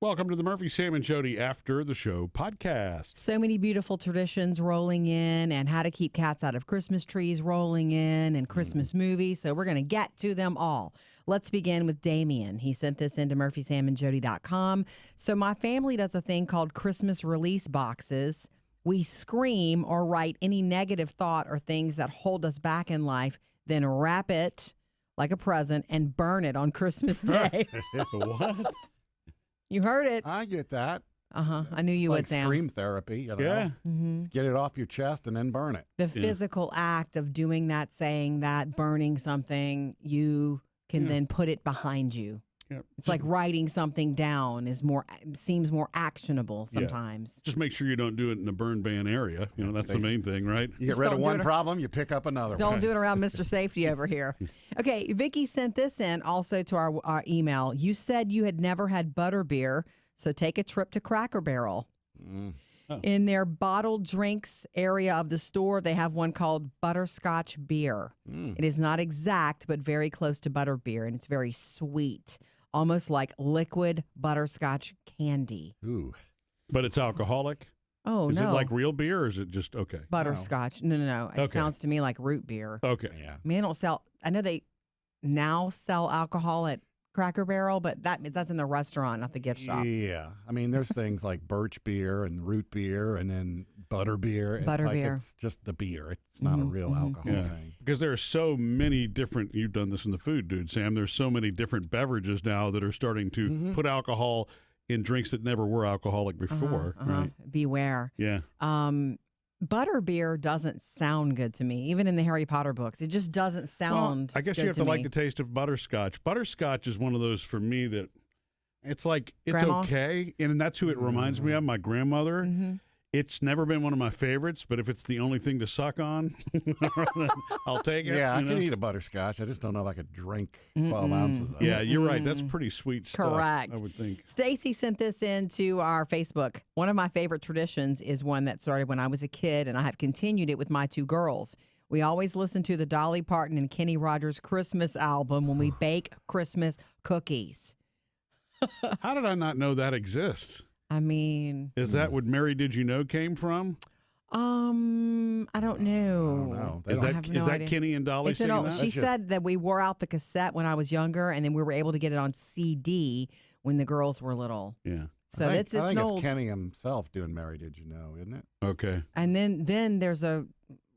Welcome to the Murphy, Sam, and Jodi After the Show podcast. So many beautiful traditions rolling in, and how to keep cats out of Christmas trees rolling in, and Christmas movies. So we're going to get to them all. Let's begin with Damien. He sent this into murphysamandjodi.com. So my family does a thing called Christmas release boxes. We scream or write any negative thought or things that hold us back in life, then wrap it like a present and burn it on Christmas Day. What? You heard it. I get that. I knew you like would, Sam. scream therapy. You know? Yeah. Just get it off your chest and then burn it. The physical act of doing that, saying that, burning something, you can then put it behind you. Yep. It's like writing something down seems more actionable sometimes. Just make sure you don't do it in a burn ban area. You know, that's the main thing, right? You get Just rid of don't do one it- problem, you pick up another one. Don't do it around Mr. Safety over here. Okay, Vicky sent this in also to our email. You said you had never had butterbeer, so take a trip to Cracker Barrel. In their bottled drinks area of the store, they have one called butterscotch beer. It is not exact, but very close to butterbeer, and it's very sweet, almost like liquid butterscotch candy. Ooh. But it's alcoholic? Oh, Is no. it like real beer or is it just okay? Butterscotch. No. It Okay. sounds to me like root beer. Okay. Yeah. I mean, they don't sell. I know they now sell alcohol at Cracker Barrel, but that's in the restaurant, not the gift shop. Yeah. I mean, there's things like birch beer and root beer and then butter beer. It's like Butterbeer. it's just the beer. It's not a real alcohol Yeah. thing. Because there are so many different, you've done this in the food, dude, Sam. There's so many different beverages now that are starting to put alcohol in drinks that never were alcoholic before, right? Beware. Yeah. Butterbeer doesn't sound good to me, even in the Harry Potter books. It just doesn't sound. I guess good you have to like me. the taste of butterscotch. Butterscotch is one of those for me that it's like, it's Grandma? okay. And that's who it reminds me of, my grandmother. Mm-hmm. It's never been one of my favorites, but if it's the only thing to suck on, then I'll take it. Yeah, I you can know? eat a butterscotch. I just don't know if I could drink 12 ounces of it. Yeah, you're right. That's pretty sweet stuff. Correct. I would think. Stacy sent this in to our Facebook. One of my favorite traditions is one that started when I was a kid, and I have continued it with my two girls. We always listen to the Dolly Parton and Kenny Rogers Christmas album when we bake Christmas cookies. How did I not know that exists? I mean, Is that what Mary Did You Know came from? I don't know. know. Is I have no that idea. Kenny and Dolly It's an singing old, that? she said that we wore out the cassette when I was younger, and then we were able to get it on CD when the girls were little. Yeah. So I it's think an it's old. Kenny himself doing Mary Did You Know, isn't it? Okay. And then there's a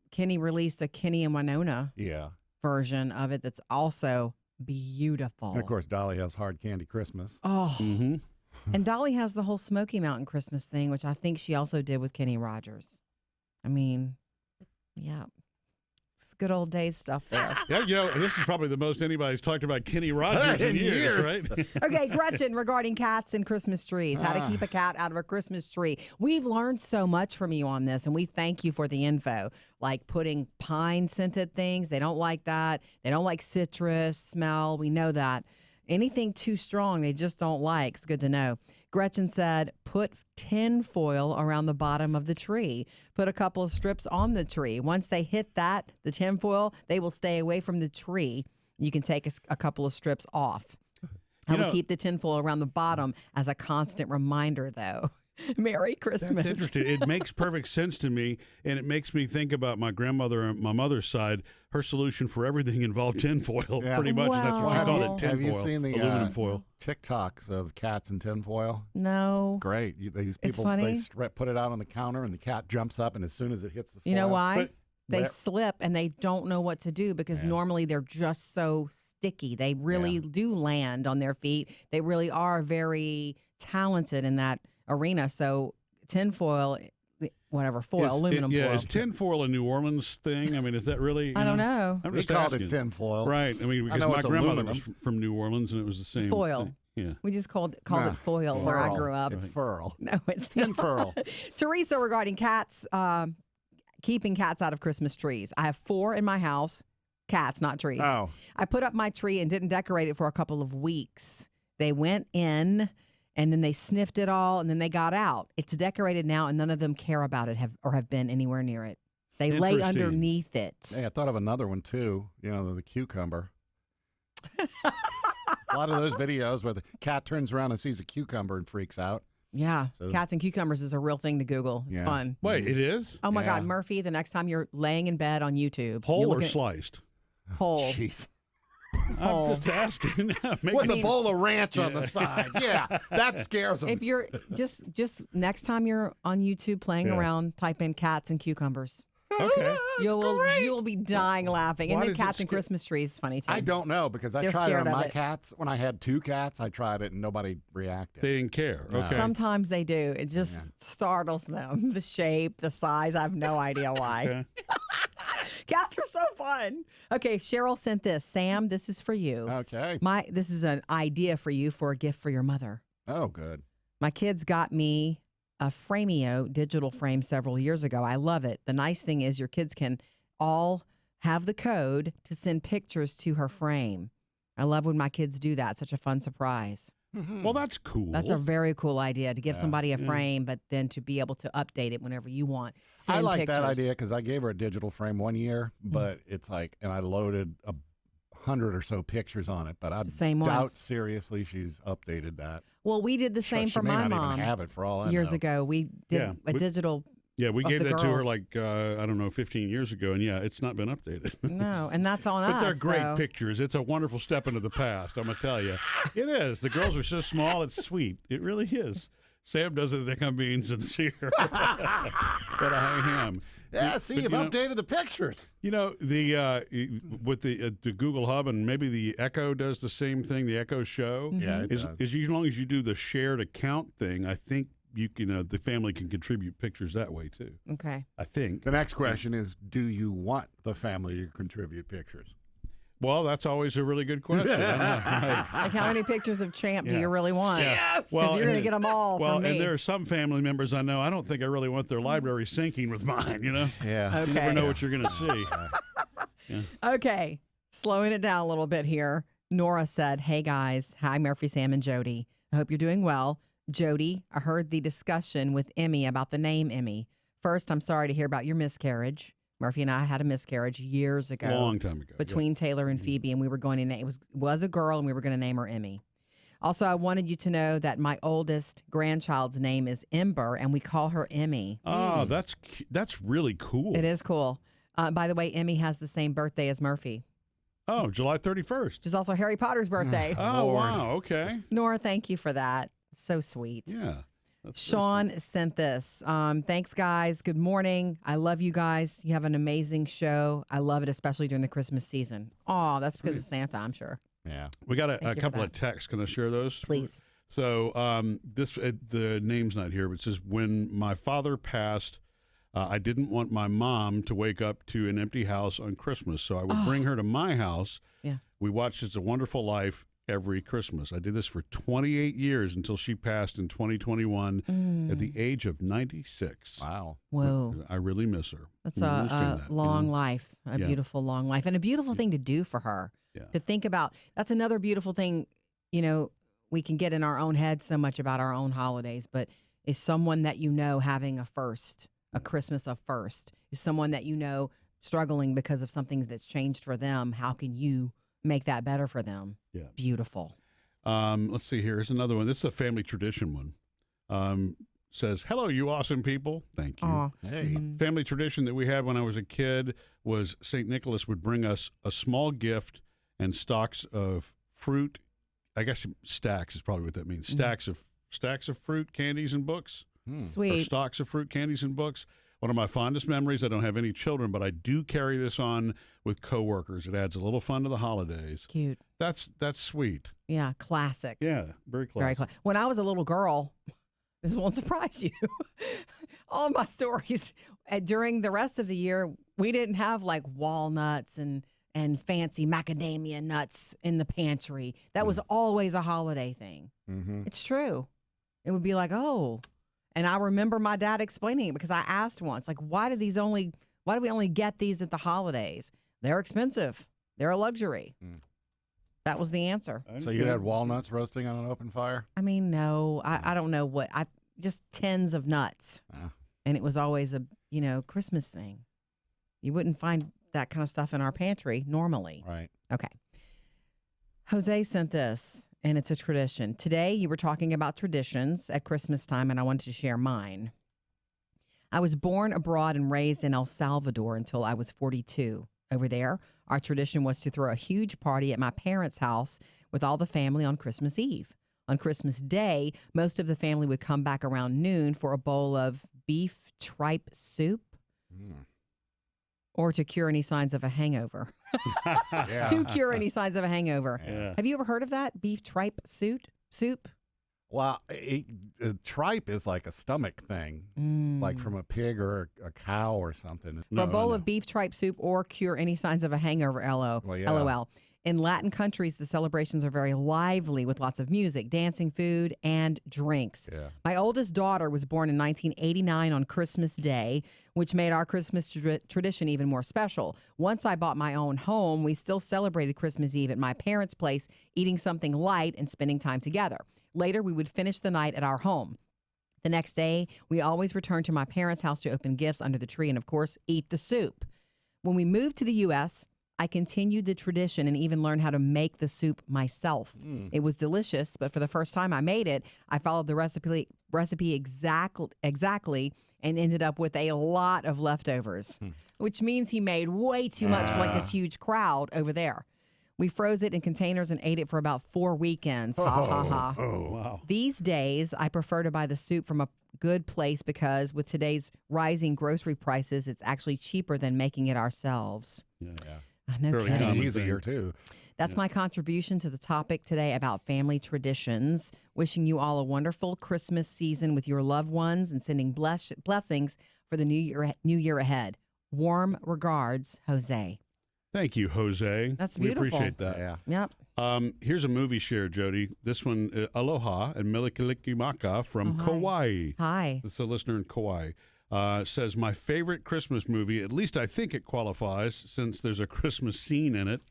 Kenny released a Kenny and Winona Yeah. version of it that's also beautiful. And of course, Dolly has Hard Candy Christmas. Oh, Mm-hmm. and Dolly has the whole Smoky Mountain Christmas thing, which I think she also did with Kenny Rogers. I mean, yeah, it's good old days stuff there. Yeah, you know, this is probably the most anybody's talked about Kenny Rogers in In years, years. right? Okay, Gretchen, regarding cats and Christmas trees, how to keep a cat out of a Christmas tree. We've learned so much from you on this, and we thank you for the info. Like putting pine scented things, they don't like that. They don't like citrus smell. We know that. Anything too strong, they just don't like. It's good to know. Gretchen said, put tin foil around the bottom of the tree. Put a couple of strips on the tree. Once they hit that, the tin foil, they will stay away from the tree. You can take a couple of strips off. I would keep the tin foil around the bottom as a constant reminder, though. Merry Christmas. That's interesting. It makes perfect sense to me, and it makes me think about my grandmother on my mother's side. Her solution for everything involved tinfoil, Yeah. pretty much. That's what she Well, called have it, tinfoil. Have you seen the aluminum foil? TikToks of cats in tinfoil? No. Great. These It's people funny. put it out on the counter, and the cat jumps up, and as soon as it hits the foil, You know why? But- They Well- slip and they don't know what to do because normally they're just so sticky. They really do land on their feet. They really are very talented in that arena. So tinfoil, whatever, foil, aluminum foil. Is tinfoil a New Orleans thing? I mean, is that really? I don't know. I'm we just called asking. it tinfoil. Right. I mean, because know my it's grandmother aluminum. was from New Orleans, and it was the same Foil. thing. Yeah. We just called it Nah, foil where I furl. grew up. It's furl. No, it's Tin furl. Teresa, regarding cats, keeping cats out of Christmas trees. I have 4 in my house, cats, not trees. Oh. I put up my tree and didn't decorate it for a couple of weeks. They went in and then they sniffed it all and then they got out. It's decorated now and none of them care about it have been anywhere near it. They lay Interesting. underneath it. Hey, I thought of another one too. You know, the cucumber. A lot of those videos where the cat turns around and sees a cucumber and freaks out. Yeah, So- cats and cucumbers is a real thing to Google. It's Yeah. fun. Wait, it is? Oh my Yeah. God, Murphy! The next time you're laying in bed on YouTube, Whole you're or looking at- sliced? whole. Jeez. I'm just asking. With a bowl of ranch on the side. Yeah, that scares them. If you're just next time you're on YouTube playing Yeah. around, type in cats and cucumbers. Okay. You'll be dying laughing. Why And then does it cats and scare- Christmas trees is funny too. I don't know because I They're tried it scared on of my it. cats. When I had 2 cats, I tried it and nobody reacted. They didn't care. No. Okay. Sometimes they do. It just startles them. The shape, the size. I have no idea why. Okay. Cats are so fun. Okay, Cheryl sent this. Sam, this is for you. Okay. This is an idea for you for a gift for your mother. Oh, good. My kids got me a Frameo digital frame several years ago. I love it. The nice thing is your kids can all have the code to send pictures to her frame. I love when my kids do that. Such a fun surprise. Well, that's cool. That's a very cool idea to give somebody a frame, but then to be able to update it whenever you want. Send I like pictures. that idea because I gave her a digital frame one year, but it's like, and I loaded 100 or so pictures on it, but I Same doubt ones. seriously she's updated that. Well, we did the same She for may my not mom even have it for all I years know. ago. We did Yeah, a we- digital. Yeah, we of gave the that to her girls. like, I don't know, 15 years ago. And yeah, it's not been updated. No, and that's on But us. they're great though. pictures. It's a wonderful step into the past. I'm going to tell you. It is. The girls are so small. It's sweet. It really is. Sam doesn't think I'm being sincere. But I am. Yeah, see, But, you've you know- updated the pictures. You know, with the Google Hub, and maybe the Echo does the same thing, the Echo Show. Yeah, it does. As long as you do the shared account thing, I think the family can contribute pictures that way too. Okay. I think. The next question is, do you want the family to contribute pictures? Well, that's always a really good question. I don't know. Like, how many pictures of Champ do Yeah. you really want? Yes! Because you're going to and- get them all Well, from me. and there are some family members I know. I don't think I really want their library syncing with mine. You know, Yeah. Okay. you never know what you're going to see. Okay, slowing it down a little bit here. Nora said, "Hey guys, hi Murphy, Sam, and Jody. I hope you're doing well. Jody, I heard the discussion with Emmy about the name Emmy. First, I'm sorry to hear about your miscarriage. Murphy and I had a miscarriage years ago, Long time ago. between Taylor and Phoebe, and we were going to name was a girl, and we were going to name her Emmy. Also, I wanted you to know that my oldest grandchild's name is Ember, and we call her Emmy. Oh, that's really cool. It is cool. By the way, Emmy has the same birthday as Murphy, Oh, July 31st. which is also Harry Potter's birthday. Oh, Lord. wow. Okay. Nora, thank you for that. So sweet. Yeah. That's Sean sent this. Thanks, guys. Good morning. I love you guys. You have an amazing show. I love it, especially during the Christmas season. Oh, that's because of Santa, I'm sure. Yeah. We got a you for couple that. of texts. Can I share those? Please. So the name's not here, but it says, when my father passed, I didn't want my mom to wake up to an empty house on Christmas, so I would bring her to my house. Yeah. We watched It's a Wonderful Life every Christmas. I did this for 28 years until she passed in 2021 at the age of 96. Wow. Whoa. I really miss her. That's We a understand that, you long know? life, a Yeah. beautiful long life, and a beautiful thing to do for her. Yeah. To think about. That's another beautiful thing, we can get in our own head so much about our own holidays, but is someone that you know having a Christmas of first, is someone that you know struggling because of something that's changed for them. How can you make that better for them? Yeah. Beautiful. Let's see here. Here's another one. This is a family tradition one. Says, hello, you awesome people. Thank you. Aw. Hey. Family tradition that we had when I was a kid was St. Nicholas would bring us a small gift and stocks of fruit. I guess stacks is probably what that means. Stacks of fruit, candies, and books. Or Sweet. stocks of fruit, candies, and books. One of my fondest memories. I don't have any children, but I do carry this on with coworkers. It adds a little fun to the holidays. Cute. That's sweet. Yeah. Classic. Yeah, very close. Very classic. When I was a little girl, this won't surprise you. All my stories during the rest of the year, we didn't have like walnuts and fancy macadamia nuts in the pantry. That was always a holiday thing. Mm-hmm. It's true. It would be like, oh. And I remember my dad explaining it because I asked once, like, why do we only get these at the holidays? They're expensive. They're a luxury. That was the answer. So you had walnuts roasting on an open fire? I mean, no, I don't know just tins of nuts. Ah. And it was always a, Christmas thing. You wouldn't find that kind of stuff in our pantry normally. Right. Okay. Jose sent this, and it's a tradition. Today, you were talking about traditions at Christmas time, and I wanted to share mine. I was born abroad and raised in El Salvador until I was 42. Over there, our tradition was to throw a huge party at my parents' house with all the family on Christmas Eve. On Christmas Day, most of the family would come back around noon for a bowl of beef tripe soup. Or to cure any signs of a hangover. Yeah. To cure any signs of a hangover. Yeah. Have you ever heard of that? Beef tripe soup? Well, tripe is like a stomach thing, like from a pig or a cow or something. For a bowl of beef tripe soup or cure any signs of a hangover, Well, yeah. LOL. In Latin countries, the celebrations are very lively with lots of music, dancing, food, and drinks. Yeah. My oldest daughter was born in 1989 on Christmas Day, which made our Christmas tradition even more special. Once I bought my own home, we still celebrated Christmas Eve at my parents' place, eating something light and spending time together. Later, we would finish the night at our home. The next day, we always returned to my parents' house to open gifts under the tree and, of course, eat the soup. When we moved to the U.S., I continued the tradition and even learned how to make the soup myself. It was delicious, but for the first time I made it, I followed the recipe exactly and ended up with a lot of leftovers, which means he made way too much for like this huge crowd over there. We froze it in containers and ate it for about 4 weekends. Ha ha ha. Oh, wow. These days, I prefer to buy the soup from a good place because with today's rising grocery prices, it's actually cheaper than making it ourselves. Yeah. No Fairly kidding. common Easier too. That's my contribution to the topic today about family traditions. Wishing you all a wonderful Christmas season with your loved ones and sending blessings for the new year ahead. Warm regards, Jose. Thank you, Jose. That's We beautiful. appreciate that. Yeah. Yep. Here's a movie share, Jody. This one, Aloha and Milikalikimaka from Kauai. Hi. This is a listener in Kauai. Says, my favorite Christmas movie, at least I think it qualifies since there's a Christmas scene in it,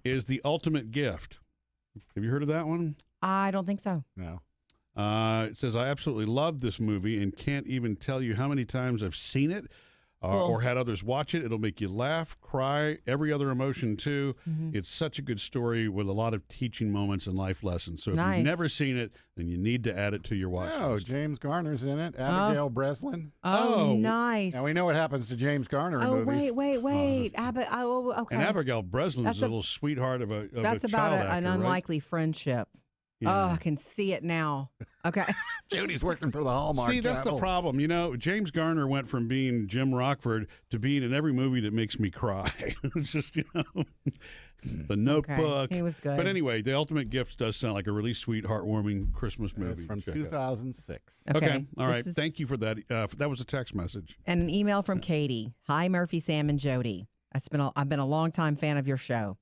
is The Ultimate Gift. Have you heard of that one? I don't think so. No. It says, I absolutely love this movie and can't even tell you how many times I've seen it or had others watch it. It'll make you laugh, cry, every other emotion too. It's such a good story with a lot of teaching moments and life lessons. So if Nice. you've never seen it, then you need to add it to your watch Oh, list. James Garner's in it. Abigail Breslin. Oh, Oh. nice. Now we know what happens to James Garner in Oh, movies. wait. Okay. And Abigail Breslin That's is a little sweetheart of a That's a about child an actor, right? unlikely friendship. Yeah. Oh, I can see it now. Okay. Jody's working for the Hallmark See, that's the Channel. problem. You know, James Garner went from being Jim Rockford to being in every movie that makes me cry. It's just, The Notebook. He was good. But anyway, The Ultimate Gift does sound like a really sweet, heartwarming Christmas movie. It's from Check it out. 2006. Okay. All This right. is- Thank you for that. That was a text message. And an email from Katie. Hi, Murphy, Sam, and Jody. I've been a longtime fan of your show.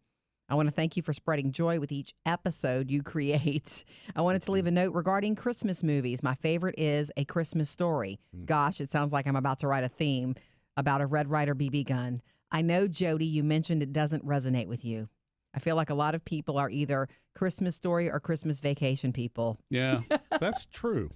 I want to thank you for spreading joy with each episode you create. I wanted to leave a note regarding Christmas movies. My favorite is A Christmas Story. Gosh, it sounds like I'm about to write a theme about a Red Ryder BB gun. I know, Jody, you mentioned it doesn't resonate with you. I feel like a lot of people are either Christmas Story or Christmas Vacation people. Yeah, that's true.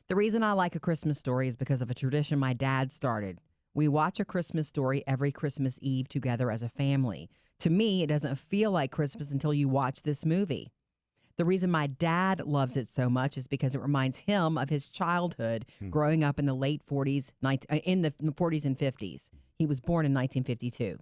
The reason I like A Christmas Story is because of a tradition my dad started. We watch A Christmas Story every Christmas Eve together as a family. To me, it doesn't feel like Christmas until you watch this movie. The reason my dad loves it so much is because it reminds him of his childhood growing up in the late 40s, in the 40s and 50s. He was born in 1952.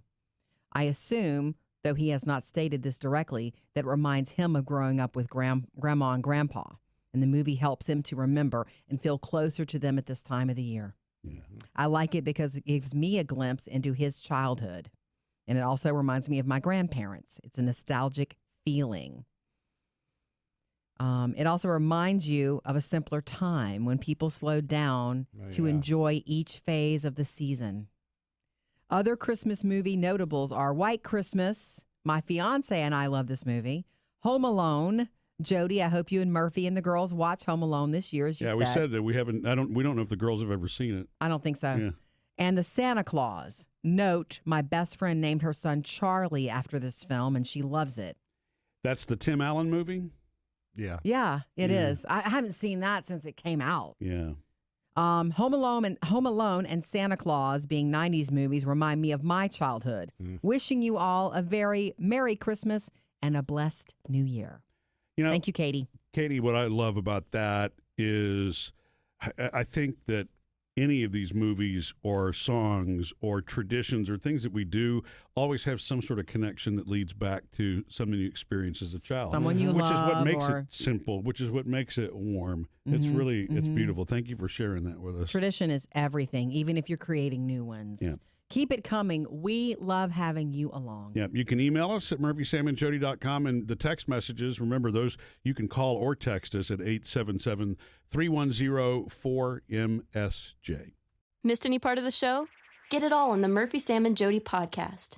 I assume, though he has not stated this directly, that it reminds him of growing up with grandma and grandpa. And the movie helps him to remember and feel closer to them at this time of the year. Yeah. I like it because it gives me a glimpse into his childhood. And it also reminds me of my grandparents. It's a nostalgic feeling. It also reminds you of a simpler time when people slowed down to enjoy each phase of the season. Other Christmas movie notables are White Christmas. My fiance and I love this movie. Home Alone. Jody, I hope you and Murphy and the girls watch Home Alone this year, as you said. Yeah, we said that we haven't. We don't know if the girls have ever seen it. I don't think so. Yeah. And the Santa Claus. Note, my best friend named her son Charlie after this film, and she loves it. That's the Tim Allen movie. Yeah. Yeah, it is. I haven't seen that since it came out. Yeah. Home Alone and Santa Claus, being 90s movies, remind me of my childhood. Wishing you all a very Merry Christmas and a blessed new year. You know, Thank you, Katie. Katie, what I love about that is I think that any of these movies or songs or traditions or things that we do always have some sort of connection that leads back to something you experienced as a child. Someone you which love. Which is what makes or... it simple, which is what makes it warm. It's really, it's beautiful. Thank you for sharing that with us. Tradition is everything, even if you're creating new ones. Yeah. Keep it coming. We love having you along. Yeah, you can email us at murphysamandjody.com, and the text messages, remember those, you can call or text us at 877-310-4MSJ. Missed any part of the show? Get it all on the Murphy, Sam, and Jody podcast.